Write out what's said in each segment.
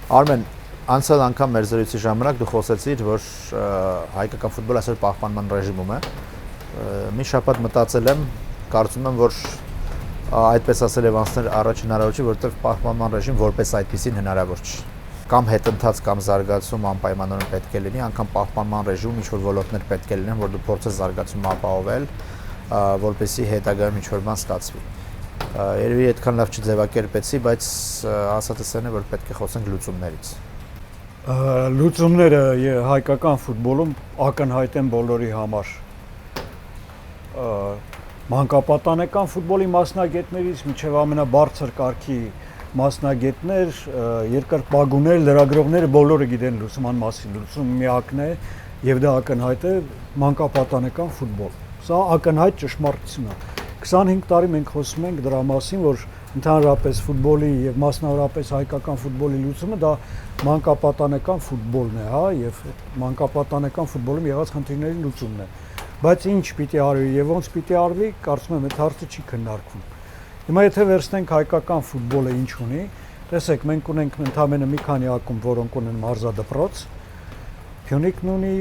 Արմեն, անցյալ անգամ մեր զրույցի ժամանակ դու խոսեցիր, որ հայկական ֆուտբոլը այսօր պահպանման ռեժիմում է։ Մի շաբաթ մտածել եմ, կարծում եմ, որ այդպես ասել եւ անցնել առաջ հնարավոր չի, որովհետեւ պահպանման ռեժիմ որպես այդպեսին հնարավոր չի։ Կամ հետընթաց կամ զարգացում անպայմանորեն պետք է լինի, անգամ պահպանման ռեժիմում ինչ-որ ոլորտներ պետք է լինեն, որ դու փորձես զարգացումը ապահովել, որպեսզի հետագայում ինչ-որ բան ստացվի։ Երևի այդքան լավ չձևակերպեցի, բայց ասածս այն է, որ պետք է խոսենք լուծումներից։ Լուծումները հայկական ֆուտբոլում ակնհայտ են բոլորի համար։ Մանկապատանեկան ֆուտբոլի մասնագետներից մինչև ամենաբարձր կարգի մասնագետներ, երկրպագուներ, լրագրողները բոլորը գիտեն լուսման մասին։ Լուսումը միակն է եւ դա ակնհայտ է մանկապատանեկան ֆուտբոլ։ Սա ակնհայտ ճշմարտություն է։ 25 տարի մենք խոսում ենք դրա մասին, որ ընդհանրապես ֆուտբոլի եւ մասնավորապես հայկական ֆուտբոլի լուծումը դա մանկապատանեկան ֆուտբոլն է, հա, եւ մանկապատանեկան ֆուտբոլում եղած խնդիրների լուծումն է։ Բայց ինչ պիտի արվի եւ ոնց պիտի արվի, կարծում եմ այդ հարցը չի քննարկվում։ Հիմա եթե վերցնենք հայկական ֆուտբոլը ինչ ունի, տեսեք, մենք ունենք ընդամենը մի քանի ակումբ, որոնք ունեն մարզադպրոց, Փյունիկն ունի,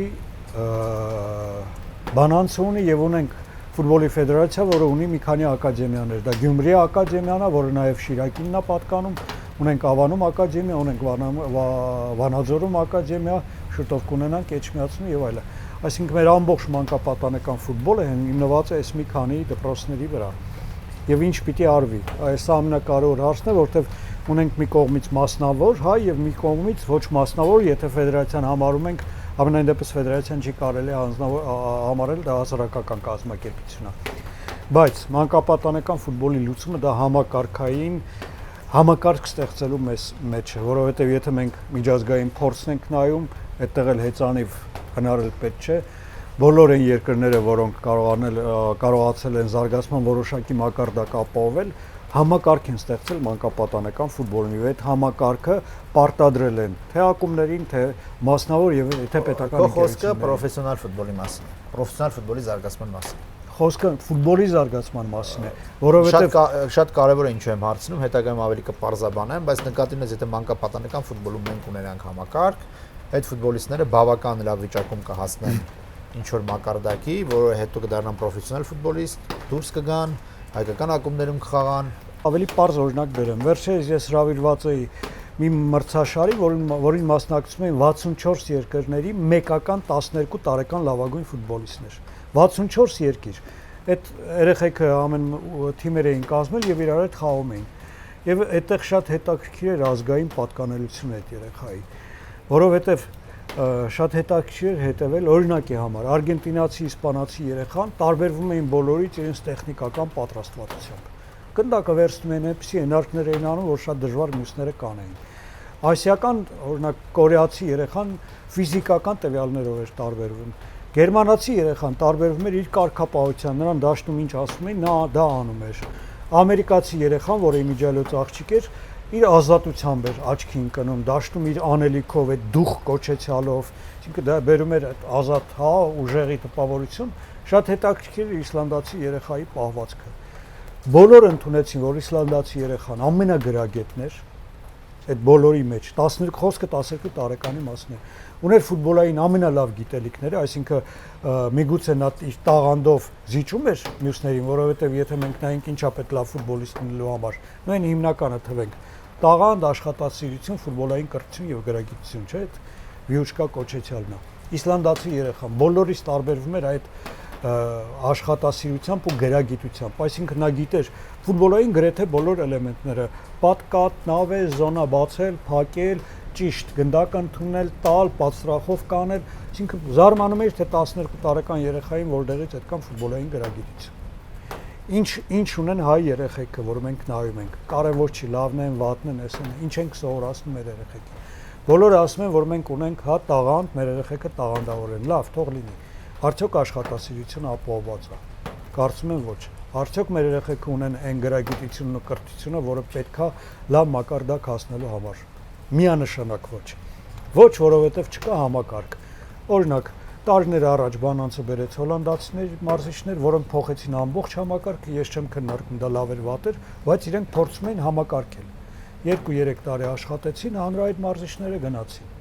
Բանանցը ունի եւ ունենք ֆուտբոլի ֆեդերացիա, որը ունի մի քանի ակադեմիաներ։ Դա Գյումրի ակադեմիան է, որը նաեւ Շիրակինն է պատկանում, ունենք Ավանում ակադեմիա, ունենք Վանաձորում ակադեմիա, շուտով կունենանք Էջմիածնում եւ այլն։ Այսինքն մեր ամբողջ մանկապատանեկան ֆուտբոլը հիմնված է այս մի քանի դպրոցների վրա։ Եվ ինչ պիտի արվի։ Այս ամենակարևոր հարցն է, որտեղ ունենք մի կողմից մասնավոր, հա, եւ մի կողմից ոչ մասնավոր, եթե ֆեդերացիան համարում ենք, ամենայն դեպս ֆեդերացիան չի կարելի համարել դա հասարակական կազմակերպություն է։ Բայց մանկապատանեկան ֆուտբոլի լուծումը դա համակարգային համակարգ ստեղծելու մեջ է, որովհետեւ եթե մենք միջազգային փորձն ենք նայում, այդտեղ էլ հեծանիվ հնարել պետք չէ։ Բոլոր այն երկրները, որոնք կարողացել են զարգացման որոշակի մակարդակ ապահովել, համակարգ են ստեղծել մանկապատանեկան ֆուտբոլին եւ այդ համակարգը պարտադրել են թե ակումբներին, թե մասնավոր եւ թե պետական ընկերություններին։ Խոսքը պրոֆեսիոնալ ֆուտբոլի մասին, պրոֆեսիոնալ ֆուտբոլի զարգացման մասին։ Խոսքը ֆուտբոլի զարգացման մասին է, որովհետեւ շատ կարեւոր է ինչու եմ հարցնում, հետագայում ավելի կպարզաբանեմ, բայց նկատի ունես, եթե մանկապատանեկան ֆուտբոլում մենք ունենանք համակարգ, այդ ֆուտբոլիստները բավական լավ վիճակում կհասնեն ինչ որ մակարդակի, որը հետո կդառնան պրոֆեսիոնալ ֆուտբոլիստ, դուրս կգան, հայկական ակումբներում կխաղան։ Ավելի պարզ օրինակ բերեմ։ Վերջերս ես հրավիրված էի մի մրցաշարի, որին մասնակցում էին 64 երկրների մեկական 12 տարեկան լավագույն ֆուտբոլիստներ։ 64 երկիր։ Այդ երեխեքը ամեն թիմեր էին կազմել եւ իրար հետ խաղում էին։ Եվ այդտեղ շատ հետաքրքիր էր ազգային պատկանելությունը այդ երեխայի, որովհետեւ շատ հետաքրքիր էր հետևել օրինակի համար արգենտինացի, իսպանացի երեխան տարբերվում էին բոլորից իրենց տեխնիկական պատրաստվածությամբ։ Գնդակը վերցնում են այնպիսի հնարքներ էին անում, որ շատ դժվար մյուսները կանեին։ Ասիական, օրինակ կորեացի երեխան ֆիզիկական տվյալներով էր տարբերվում։ Գերմանացի երեխան տարբերվում էր իր կարգապահությամբ, նրան դաշտում ինչ ասում էին, նա դա անում էր։ Ամերիկացի երեխան, որը իմիջիալոց աղջիկ էր, իր ազատությամբ էր աչքի ընկնում, դաշտում իր անելիքով, այդ դուխ կոչեցյալով, այսինքն դա բերում էր ազատ, հա, ուժեղի տպավորություն, շատ հետաքրքիր էր իսլանդացի երեխայի պահվածքը։ Բոլորը ընդունեցին, որ իսլանդացի երեխան ամենագրագետն էր, այդ բոլորի մեջ, 12 խոսքը 12 տարեկանի մասն է, ուներ ֆուտբոլային ամենալավ գիտելիքները, այսինքն միգուցե նա իր տաղանդով զիջում էր մյուսներին, որովհետև եթե մենք նայենք ինչա պետք լավ ֆուտբոլիստ լինելու համար, նույն հիմնականը թվենք տաղանդ, աշխատասիրություն, ֆուտբոլային կրթություն եւ գրագիտություն, չէ՞, այդ վիուշկա կոչեցյալն է։ Իսլանդացի երեխան բոլորից տարբերվում էր այդ աշխատասիրությամբ ու գրագիտությամբ, այսինքն նա գիտեր ֆուտբոլային գրեթե բոլոր էլեմենտները՝ պատկատ, նավե, զոնա բացել, փակել, ճիշտ գնդակ ընդունել, տալ, պատստրախով կանել, այսինքն զարմանում էր թե 12 տարեկան երեխային որտեղից այդքան ֆուտբոլային գրագիտություն։ Ինչ ունեն հայ երեխեքը, որ մենք նայում ենք, կարևոր չի, լավն են, վատն են, էսեն, ինչ ենք սովորացնում մեր երեխեքին։ Բոլորը ասում են, որ մենք ունենք հա տաղանդ, մեր երեխեքը տաղանդավոր են, լավ, թող լինի։ Արդյոք աշխատասիրությունը ապահովված է։ Կարծում եմ ոչ։ Արդյոք մեր երեխեքը ունեն այն գրագիտությունն ու կրթությունը, որը պետքա լավ մակարդակ հասնելու համար։ Միանշանակ ոչ։ Ոչ, որովհետև չկա համակարգ։ Օրինակ, տարիներ առաջ Բանանցը բերեց հոլանդացիներ, մարզիչներ, որոնք փոխեցին ամբողջ համակարգը, ես չեմ քննարկում դա լավ էր վատ էր, բայց իրենք փորձում էին համակարգել։ 2-3 տարի աշխատեցին, հանրահայտ մարզիչները գնացին։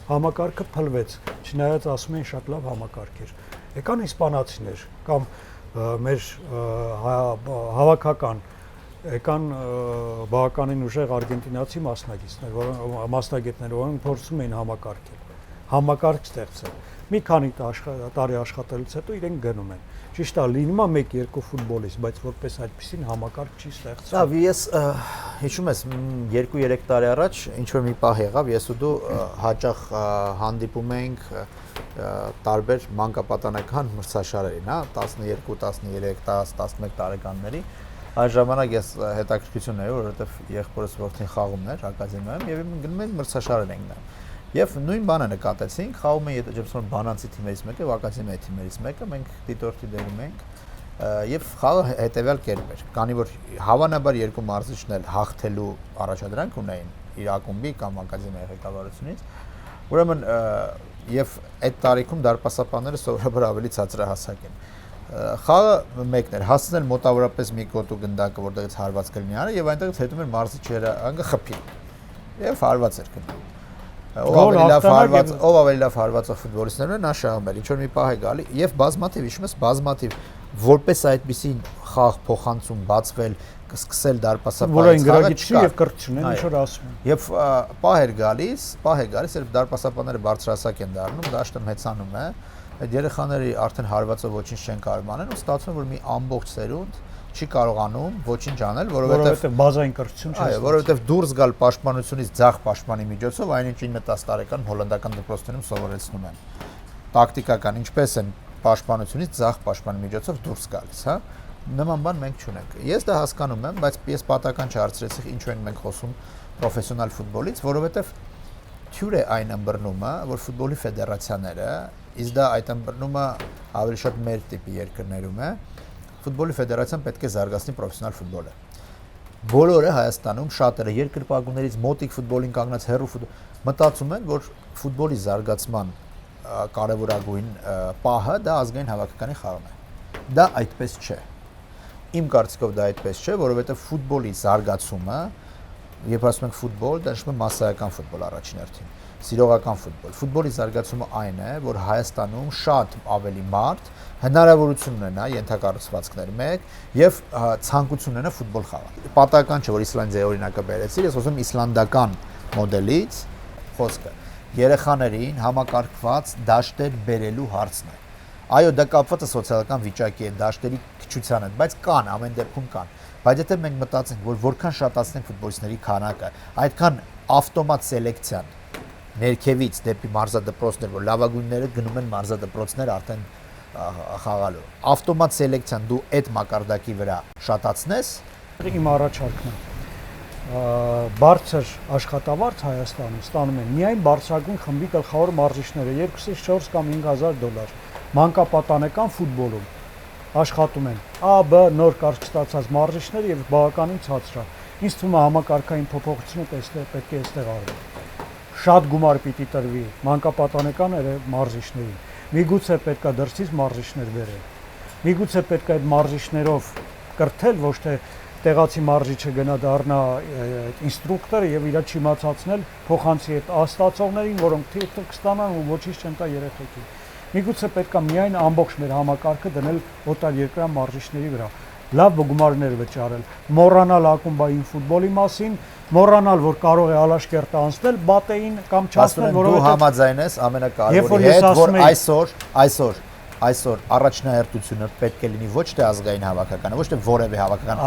Համակարգը փլվեց, չնայած ասում են շատ լավ համակարգ էր։ Եկան իսպանացիներ կամ մեր հավաքական եկան բավականին ուժեղ արգենտինացի մասնագետներ, որոնք փորձում էին համակարգ ստեղծել։ Մի քանի տարի աշխատելուց հետո իրենք գնում են։ Ճիշտ է, լինում է 1-2 ֆուտբոլիստ, բայց որպես այդպեսին համակարգ չի ստեղծվում։ Լավ, ես հիշում ես 2-3 տարի առաջ ինչ որ մի պահ եղավ, ես ու դու հաճախ հանդիպում էինք տարբեր մանկապատանեկան մրցաշարերին, հա, 12, 13, 10, 11 տարեկանների։ Այս ժամանակ ես հետաքրքրություն ունեի, որովհետև եղբորս որդին խաղում էր ակադեմիայում եւ գնում ենք մրցաշարեր ենք նայում։ Եվ նույն բանը նկատեցինք, խաղում էին եթե բանանցի թիմերից մեկը եւ ակադեմիայի թիմերից մեկը, մենք դիտորդի դերում ենք եւ խաղը հետեւյալ կերպ էր։ Քանի որ հավանաբար երկու մարզիչն էլ հաղթելու առաջադրանք ունեին իր ակումբի կամ ակադեմիայի ղեկավարությունից, ուրեմն եւ այդ տարիքում դարպասապանները սովորաբար ավելի ցածրահասակ են։ Խաղը մեկն էր, հասցնել մոտավորապես մի գոտու գնդակը, որտեղից հարված կլինի անը եւ այնտեղից հետո մեր մարզիչերը անգը խփի։ Եվ հարված էր գնում։ Ով ավելի լավ հարվածող ֆուտբոլիստներն են, նա շահում էր, ինչ որ մի պահ է գալի եւ բազմաթիվ, հիշում ես, բազմաթիվ որպես այդպիսի խաղ փոխանցում բացվել, սկսել դարպասապանից խաղը չկա եւ կրթություն են ինչ որ ասում են։ Եվ պահ է գալիս, երբ դարպասապանները բարձրահասակ են դառնում, դաշտը մեծանում է, այդ երեխաների արդեն հարվածով ոչինչ չեն կարող անել ու ստացվում է որ մի ամբողջ սերունդ չի կարողանում ոչինչ անել, որովհետև բազային կրթություն չի։ Այո, որովհետև դուրս գալ պաշտպանությունից ձախ պաշտպանի միջոցով այնինչ 9-10 տարեկան հոլանդական դպրոցներում սովորեցնում են։ Տակտիկական ինչպես են պաշտպանությունից ձախ պաշտպանի միջոցով դուրս գալիս, հա։ Նման բան մենք չունենք։ Ես դա հասկանում եմ, բայց ես պատական չհարցրեցի ինչու ենք մենք խոսում պրոֆեսիոնալ ֆուտբոլից, որովհետև թյուր է այն ըմբռնումը, որ ֆուտբոլի ֆեդերացիաները, իսկ դա այդ ըմբռնումը ավելի շատ մեր տիպի երկրներում է, ֆուտբոլի ֆեդերացիան պետք է զարգացնի պրոֆեսիոնալ ֆուտբոլը։ Բոլորը Հայաստանում շատերը երկրպագուներից մոտիկ ֆուտբոլին կանգնած հեռու ֆուտբոլ մտածում են, որ ֆուտբոլի զարգացման կարևորագույն պահը դա ազգային հավաքականի խաղն է։ Դա այդպես չէ։ Իմ կարծիքով դա այդպես չէ, որովհետև ֆուտբոլի զարգացումը, երբ ասում ենք ֆուտբոլ, դա նշվում է մասսայական ֆուտբոլ առաջին հերթին, սիրողական ֆուտբոլ։ Ֆուտբոլի զարգացումը այն է, որ Հայաստանում շատ ավելի մարդ հնարավորություն ունենա ենթակառուցվածքներ մեկ եւ ցանկություն ունենա ֆուտբոլ խաղալ։ Պատահական չէ, որ Իսլանդիայի օրինակը բերեցի, ես ասում եմ իսլանդական մոդելից խոսքը երեխաներին համակարգված դաշտեր բերելու հարցն է։ Այո, դա կապված է սոցիալական վիճակի հետ, դաշտերի քչությանը, բայց կան, ամեն դեպքում կան։ Բայց եթե մենք մտածենք, որ որքան շատացնենք ֆուտբոլիստների քանակը, այդքան ավտոմատ սելեկցիան ներքևից դեպի մարզադպրոցներ, որ լավագույնները գնում են մարզադպրոցներ արդեն խաղալու։ Ավտոմատ սելեկցիան դու այդ մակարդակի վրա շատացնես, իմ առաջարկն է։ Բարձր աշխատավարձ Հայաստանում ստանում են միայն բարձրագույն խմբի գլխավոր մարզիչները 2-ից 4 կամ $5,000 մանկապատանեկան ֆուտբոլում աշխատում են A, B նոր կարգ ստացած մարզիչներ եւ բավականին ցածր է։ Ինձ թվում է համակարգային փոփոխությունը պետք է այստեղ արվի։ Շատ գումար պիտի տրվի մանկապատանեկան մարզիչներին։ Միգուցե պետքա դրսից մարզիչներ բերել։ Միգուցե պետք է այդ մարզիչներով կրթել, ոչ թե տեղացի մարզիչը գնա դառնա ինստրուկտոր եւ իր չիմացածնել փոխանցի այդ աստացողներին, որոնք թիթ կստանան ու ոչինչ չեն տա երեխեքին։ Միգուցե պետքա միայն ամբողջ մեր համակարգը դնել օտար երկրյա մարզիչների վրա։ Լավ գումարներ վճարել, մոռանալ ակումբային ֆուտբոլի մասին, մոռանալ, որ կարող է Ալաշկերտը անցնել բատեին կամ չանցնել, որովհետեւ դու համաձայն ես ամենակարևորի հետ, որ այսօր առաջնահերթությունը պետք է լինի ոչ թե ազգային հավաքականը, ոչ թե որևէ հավաքական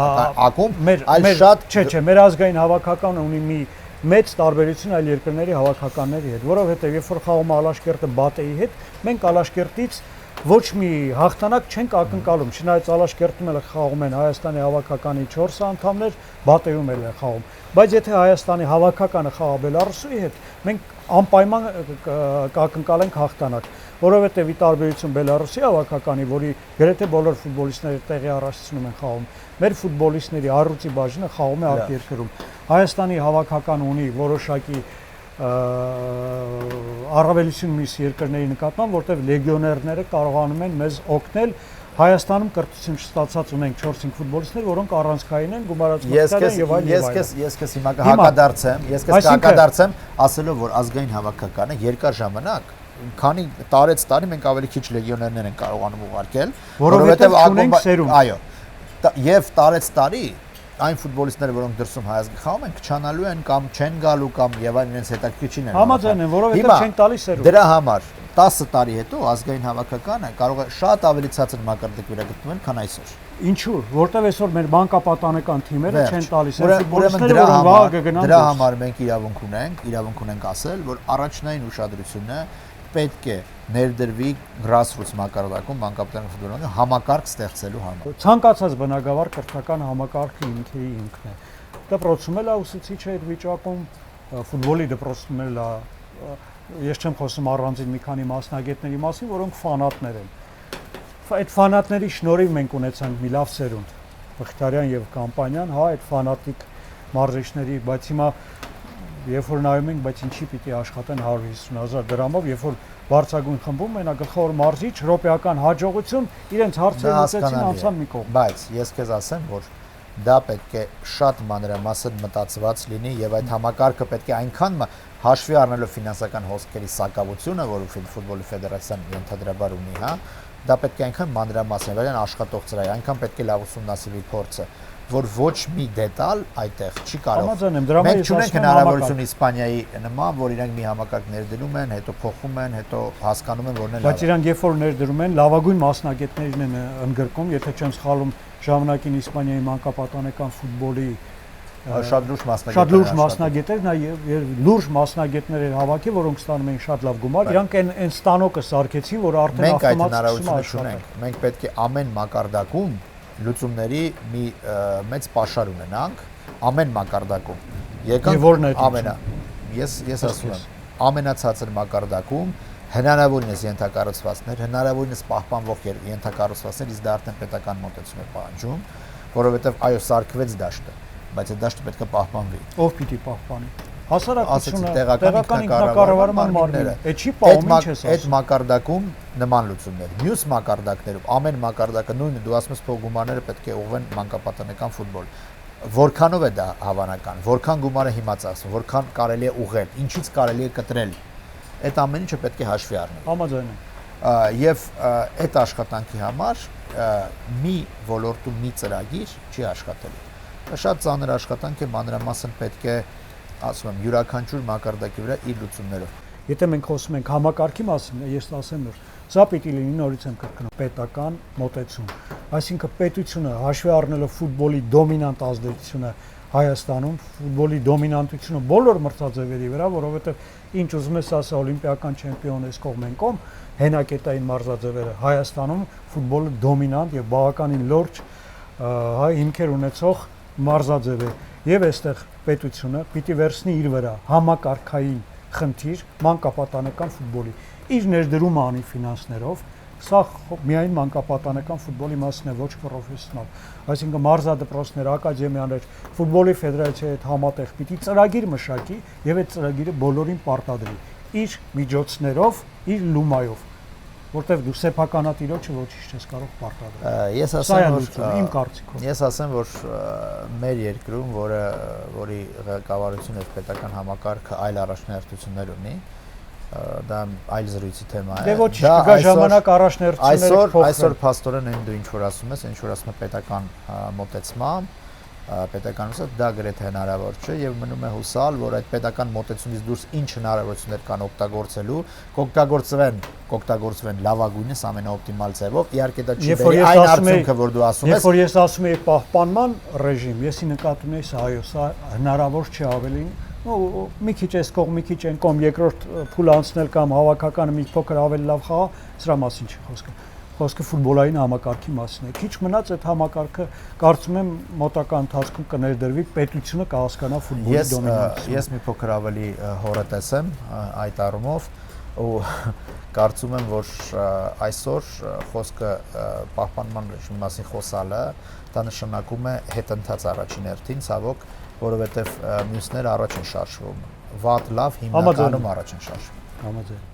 ակումբ, այլ շատ չէ, մեր ազգային հավաքականը ունի մի մեծ տարբերություն այլ երկրների հավաքականների հետ, որովհետև երբ որ խաղում է Ալաշկերտը բատեի հետ, մենք Ալաշկերտից ոչ մի հաղթանակ չենք ակնկալում, չնայած Ալաշկերտում էլ խաղում են Հայաստանի հավաքականի 4 անդամներ, բատեում էլ են խաղում, բայց եթե Հայաստանի հավաքականը խաղա Բելարուսի հետ, մենք անպայման կակնկալենք հաղթանակ, որովհետև ի տարբերություն Բելարուսի հավաքականի, որի գրեթե բոլոր ֆուտբոլիստները տեղի առաջացնում են խաղում, մեր ֆուտբոլիստների առյուծի բաժինը խաղում է արտերկրում։ Հայաստանի հավաքականը ունի որոշակի առավելություն մյուս երկրների նկատմամբ, որտեղ լեգիոներները կարողանում են մեզ օգնել Հայաստանում կրթություն չստացած ունենք 4-5 ֆուտբոլիստներ, որոնք առանցքային են, գումարած մտքեր են եւ այլն եւ այլն։ Ես քեզ հիմա հակադարձեմ, ասելով որ ազգային հավաքականը երկար ժամանակ քանի տարեց տարի մենք ավելի քիչ լեգիոներներ են կարողանում ուղարկել, որովհետեւ ունենք սերունդ։ Այո։ Եվ տարեց տարի այն ֆուտբոլիստները, որոնք դրսում հայազգ խաղում են, քչանալու են կամ չեն գալու կամ եւ այլն իրենց հետաքրքիր չեն։ Համաձայն եմ, որովհետեւ չեն տալիս սերունդ։ Դրա համար 10 տարի հետո ազգային հավաքականը կարող է շատ ավելի ցածր մակարդակ վիրագտնել, քան այսօր։ Ինչու՞, որտեվ այսօր մեր բանկապատանեկան թիմերը չեն տալիս այն ֆուտբոլիստները, որոնք վաղ կգնան։ Դրա համար մենք իրավունք ունենք ասել, որ առաջնային ուշադրությունը պետք է ներդրվի grassroots մակարդակում մանկապետարան ֆուտբոլի համակարգ ստեղծելու համար։ Ցանկացած բնակավար կրթական համակարգը ինքն է։ Դպրոցում էլ ուսուցիչը այդ վիճակում ֆուտբոլի դպրոցում էլ ես չեմ խոսում առանձին մի քանի մասնագետների մասին, որոնք ֆանատներ են։ Այդ ֆանատների շնորհիվ մենք ունեցանք մի լավ սերունդ։ Մխիթարյան եւ Կամպանյան, հա, այդ ֆանատիկ մարզիչների, բայց հիմա երբ որ նայում ենք, բայց ինչի պիտի աշխատեն 150,000 դրամով, երբ որ բարձրագույն խմբում մենագլխավոր մարզիչ ռոպեական հաջողություն իրենց հարցերը լուծեցին անցան մի կողմ։ Բայց ես քեզ ասեմ, որ դա պետք է շատ մանրամասն մտածված լինի եւ այդ համակարգը պետք է այնքան հաշվի առնելով ֆինանսական հոսքերի սակավությունը, որը ֆուտբոլի ֆեդերացիան ընդհանրաբար ունի, հա, դա պետք է այնքան մանրամասն վարյան աշխատող ծրայ, այնքան պետք է լավ ուսումնասիրվի փորձը, որ ոչ մի դետալ այդտեղ չի կարող։ Համաձայն եմ, դրա մենք չունենք հնարավորություն Իսպանիայի նման, որ իրանք մի համակարգ ներդնում են, հետո փոխում են, հետո հասկանում են, որն է լավ։ Բայց իրանք երբ որ ներդրում են, լավագույն մասնագետներն են ընդգրկում, եթե չեմ սխալում, ժամանակին Իսպանիայի մանկապատանեկան ֆուտբոլի շատ լուրջ մասնագետներ, լուրջ մասնագետներ են հավաքի, որոնք ստանում են շատ լավ գումար։ Իրանք այն ստանոկը սարքեցին, որ արդեն ավտոմատ մենք պետք է ամեն մակարդակում լուծումների մի մեծ պաշար ունենանք, ամեն մակարդակում։ Ես ասում եմ, ամենացածր մակարդակում հնարավորինս ենթակառուցվածքներ, հնարավորինս պահպանվող ենթակառուցվածքներ, իսկ դա արդեն պետական մոտեցում է պահանջում, որովհետև այո, սարքվեց դաշտը, բայց այդ դաշտը պետք է պահպանվի։ Ով պիտի պահպանի։ Հասարակությունը, տեղական ինքնակառավարման մարմինները։ Այդ չի պահում, ինչ ես ասում։ Այդ մակարդակում նման լուծումներ։ Մյուս մակարդակներում ամեն մակարդակը նույնը դու ասում ես փոխգումարները պետք է ուղղեն մանկապատանեկան ֆուտբոլ։ Որքանով է դա հավանական, որքան գումարը հիմա ծախսվում, որքան կարելի է ուղղել, ինչից կարելի է կտրել։ Այդ ամեն ինչը պետք է հաշվի առնել։ Համաձայն եմ։ Եվ այդ աշխատանքի համար մի ոլորտում մի ծրագիր չի աշխատելու։ Շատ ծանր աշխատանք է, մանրամասն պետք է, ասում եմ, յուրաքանչյուր մակարդակի վրա իր լուծումներով։ Եթե մենք խոսում ենք համակարգի մասին, ես ասեմ, որ սա պիտի լինի, նորից եմ կրկնում, պետական մոտեցում։ Այսինքն պետությունը հաշվի առնելով ֆուտբոլի դոմինանտ ազդեցությունը Հայաստանում, ֆուտբոլի դոմինանտությունը բոլոր մրցաձևերի վրա, որովհետև ինչ ուզում ես ասա, օլիմպիական չեմպիոն ես կողմեն կողմ, հենակետային մարզաձևերը Հայաստանում ֆուտբոլը դոմինանտ եւ բավականին լուրջ հիմքեր ունեցող մարզաձև է եւ այստեղ պետությունը պիտի վերցնի իր վրա համակարգային խնդիր մանկապատանեկան ֆուտբոլի իր ներդրումը անի ֆինանսներով սա միայն մանկապատանեկան ֆուտբոլի մասն է ոչ պրոֆեսիոնալ այսինքն մարզադպրոցներ ակադեմիաներ ֆուտբոլի ֆեդերացիայի հետ համատեղ պիտի ծրագիր մշակի եւ այդ ծրագիրը բոլորին պարտադրի իր միջոցներով իր լումայով որտեվ դու սեփականատիրոջը ոչինչ չես կարող պարտադրել։ Ես ասեմ, որ մեր երկրում, որի ղեկավարությունը եւ պետական համակարգը այլ առաջնահերթություններ ունի, դա այլ զրույցի թեմա է։ Դե ոչինչ, կգա ժամանակ առաջնահերթությունները փոխվեն։ Այսօր փաստորեն այն դու ինչ որ ասում ես, ինչ որ ասում է պետական մոտեցմամբ պետականությունը դա գրեթե հնարավոր չէ եւ մնում է հուսալ, որ այդ պետական մոտեցումից դուրս ինչ հնարավորություններ կան օգտագործելու, կօգտագործվեն լավագույնս ամենաօպտիմալ ձևով։ Իհարկե դա չի բերի այն արդյունքը, որ դու ասում ես։ Երբ որ ես ասում եի պահպանման ռեժիմ, եսի նկատում էի, այո, սա հնարավոր չէ ավելին։ Մի քիչ այս կողմ, մի քիչ այն կողմ, երկրորդ փուլ անցնել կամ հավաքականը մի փոքր ավելի լավ խաղա, սրա մասին չի խոսքը։ Խոսքը ֆուտբոլային համակարգի մասին է։ Քիչ մնաց այդ համակարգը, կարծում եմ, մոտակա ընթացքում կներդրվի, պետությունը կհասկանա ֆուտբոլի դոմինանտությունը։ Ես մի փոքր ավելի հորատես եմ այդ առումով ու կարծում եմ, որ այսօր խոսքը պահպանման ռեժիմի մասին խոսալը դա նշանակում է հետընթաց առաջին հերթին, ցավոք, որովհետև մյուսները առաջ են շարժվում։ Վատ լավ հիմնականում առաջ են շարժվում։ Համաձայն